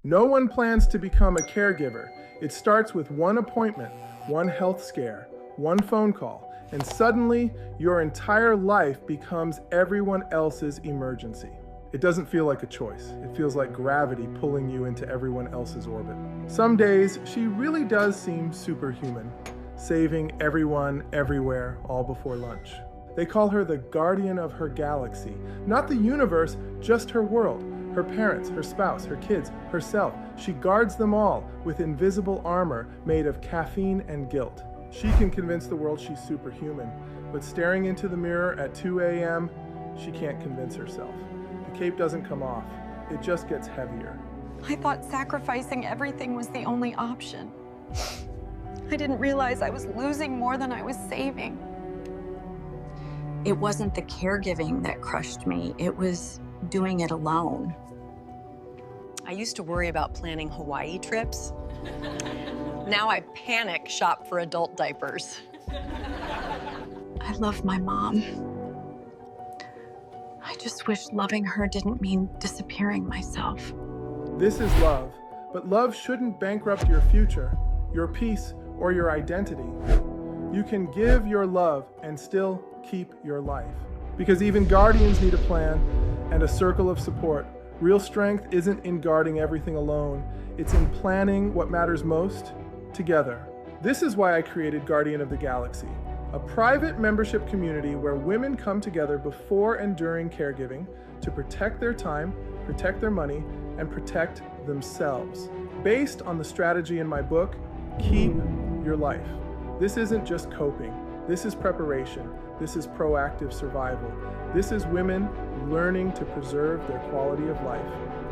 No one plans to become a caregiver. It starts with one appointment, one health scare, one phone call, and suddenly your entire life becomes everyone else's emergency. It doesn't feel like a choice. It feels like gravity pulling you into everyone else's orbit. Some days, she really does seem superhuman, saving everyone, everywhere, all before lunch. They call her the guardian of her galaxy. Not the universe, just her world. Her parents, her spouse, her kids, herself. She guards them all with invisible armor made of caffeine and guilt. She can convince the world she's superhuman, but staring into the mirror at 2 a.m., she can't convince herself. The cape doesn't come off. It just gets heavier. I thought sacrificing everything was the only option. I didn't realize I was losing more than I was saving. It wasn't the caregiving that crushed me. It was doing it alone. I used to worry about planning Hawaii trips. Now I panic shop for adult diapers. I love my mom. I just wish loving her didn't mean disappearing myself. This is love, but love shouldn't bankrupt your future, your peace, or your identity. You can give your love and still keep your life. Because even guardians need a plan and a circle of support. Real strength isn't in guarding everything alone. It's in planning what matters most together. This is why I created Guardian of the Galaxy, a private membership community where women come together before and during caregiving to protect their time, protect their money, and protect themselves. Based on the strategy in my book, Keep Your Life. This isn't just coping. This is preparation. This is proactive survival. This is women learning to preserve their quality of life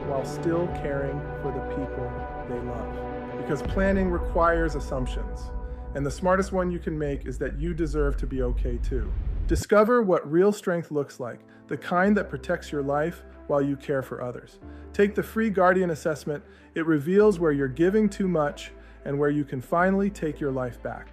while still caring for the people they love. Because planning requires assumptions. And the smartest one you can make is that you deserve to be okay too. Discover what real strength looks like, the kind that protects your life while you care for others. Take the free Guardian assessment. It reveals where you're giving too much and where you can finally take your life back.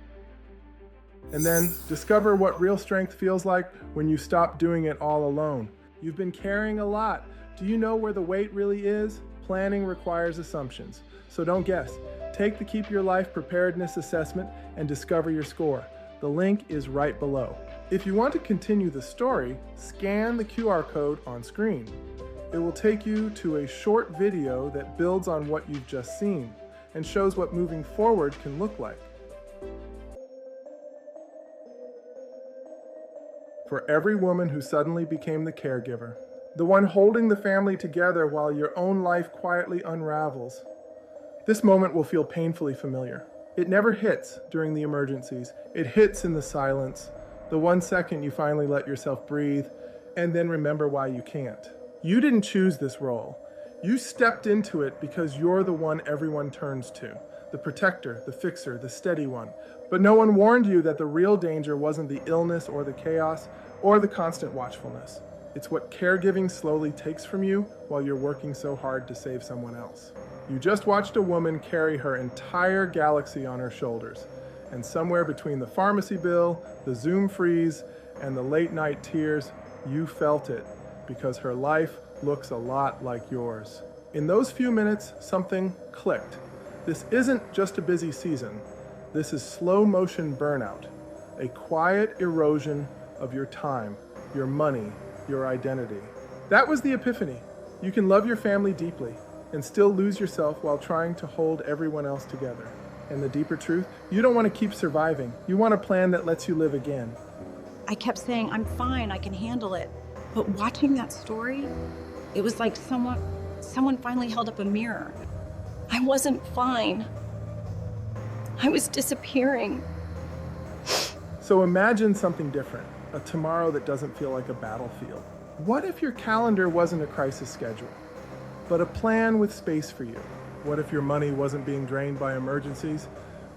And then discover what real strength feels like when you stop doing it all alone. You've been carrying a lot. Do you know where the weight really is? Planning requires assumptions. So don't guess. Take the Keep Your Life Preparedness Assessment and discover your score. The link is right below. If you want to continue the story, scan the QR code on screen. It will take you to a short video that builds on what you've just seen and shows what moving forward can look like. For every woman who suddenly became the caregiver, the one holding the family together while your own life quietly unravels, this moment will feel painfully familiar. It never hits during the emergencies. It hits in the silence, the 1 second you finally let yourself breathe, and then remember why you can't. You didn't choose this role. You stepped into it because you're the one everyone turns to, the protector, the fixer, the steady one. But no one warned you that the real danger wasn't the illness or the chaos or the constant watchfulness. It's what caregiving slowly takes from you while you're working so hard to save someone else. You just watched a woman carry her entire galaxy on her shoulders, and somewhere between the pharmacy bill, the Zoom freeze, and the late night tears, you felt it, because her life looks a lot like yours. In those few minutes, something clicked. This isn't just a busy season. This is slow motion burnout, a quiet erosion of your time, your money, your identity. That was the epiphany. You can love your family deeply and still lose yourself while trying to hold everyone else together. And the deeper truth, you don't want to keep surviving. You want a plan that lets you live again. I kept saying, I'm fine, I can handle it. But watching that story, it was like someone finally held up a mirror. I wasn't fine. I was disappearing. So imagine something different, a tomorrow that doesn't feel like a battlefield. What if your calendar wasn't a crisis schedule, but a plan with space for you? What if your money wasn't being drained by emergencies,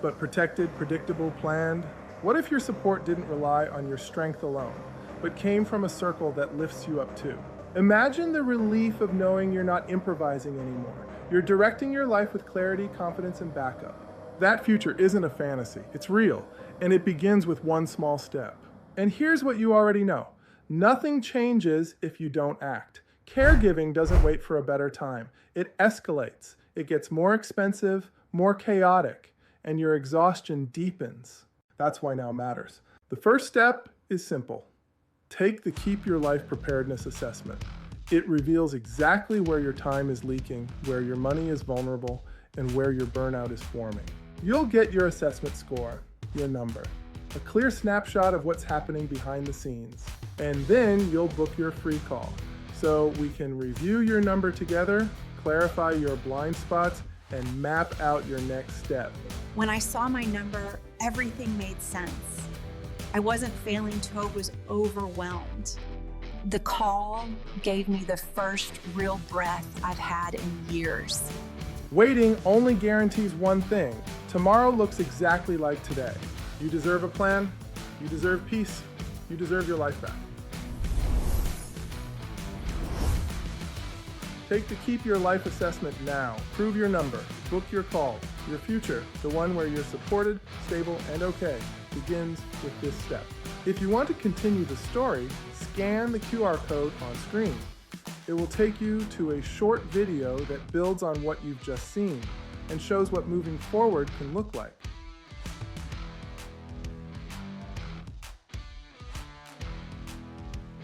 but protected, predictable, planned? What if your support didn't rely on your strength alone, but came from a circle that lifts you up too? Imagine the relief of knowing you're not improvising anymore. You're directing your life with clarity, confidence, and backup. That future isn't a fantasy, it's real, and it begins with one small step. And here's what you already know. Nothing changes if you don't act. Caregiving doesn't wait for a better time. It escalates. it gets more expensive, more chaotic, and your exhaustion deepens. That's why now matters. The first step is simple. Take the Keep Your Life Preparedness Assessment. It reveals exactly where your time is leaking, where your money is vulnerable, and where your burnout is forming. You'll get your assessment score, your number, a clear snapshot of what's happening behind the scenes, and then you'll book your free call so we can review your number together, clarify your blind spots, and map out your next step. When I saw my number, everything made sense. I wasn't failing Tove, was overwhelmed. The call gave me the first real breath I've had in years. Waiting only guarantees one thing. Tomorrow looks exactly like today. You deserve a plan, you deserve peace, you deserve your life back. Take the Keep Your Life assessment now. Prove your number, book your call. Your future, the one where you're supported, stable, and okay, begins with this step. If you want to continue the story, scan the QR code on screen. It will take you to a short video that builds on what you've just seen and shows what moving forward can look like.